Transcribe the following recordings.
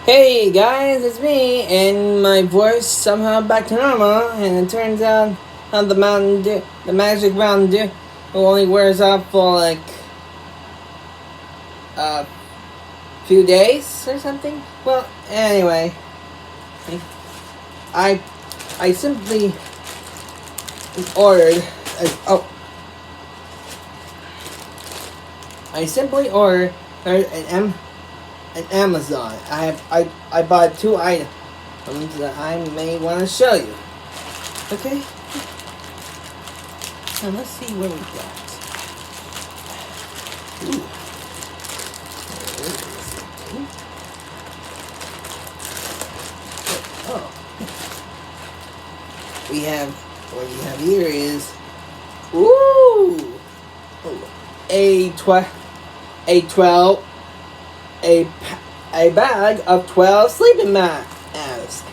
Hey guys, it's me, and my voice somehow back to normal, and it turns out the Mountain Dew, the magic Mountain Dew, only wears off for like a few days or something. Well, anyway, I I simply ordered. I simply ordered an Amazon. I bought two items that I may want to show you. Okay. Now let's see what we got. Ooh. Oh. What we have here is a bag of 12 sleeping mats.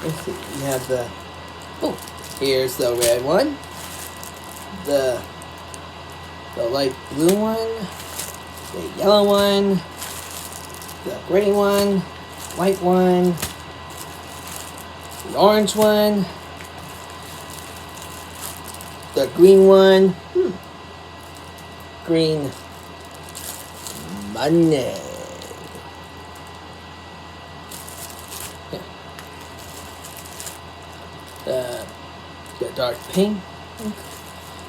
Let's see. We have here's the red one, the light blue one, the yellow one, the gray one, white one, the orange one, the green one, green money. The dark pink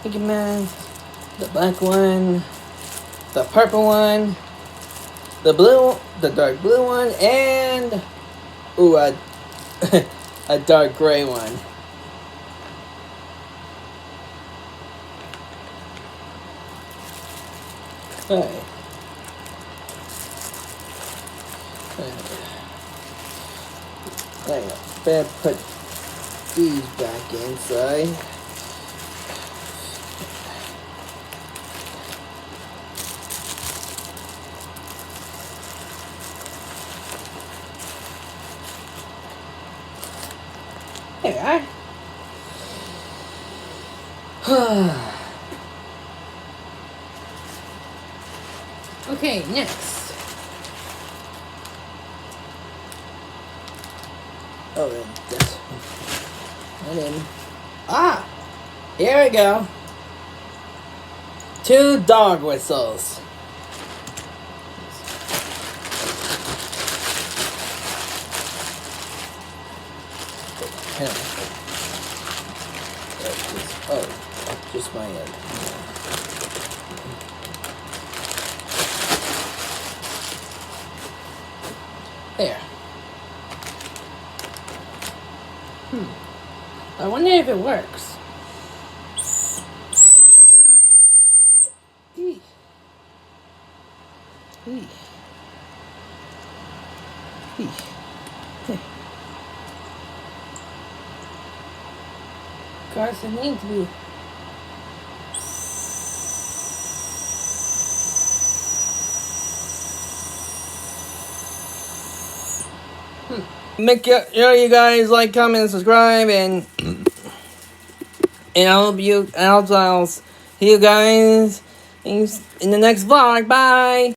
Mickey Mouse, the black one, the purple one, the dark blue one, and a dark gray one. Alright. Better put these back inside. There we are. Okay, next. Oh, that's and then here we go. 2 dog whistles. Just my end. There. I wonder if it works. Eee. Eee. Eee. Hey. Cars that need to be. Make sure you guys like, comment, and subscribe, and I'll see you guys in the next vlog. Bye.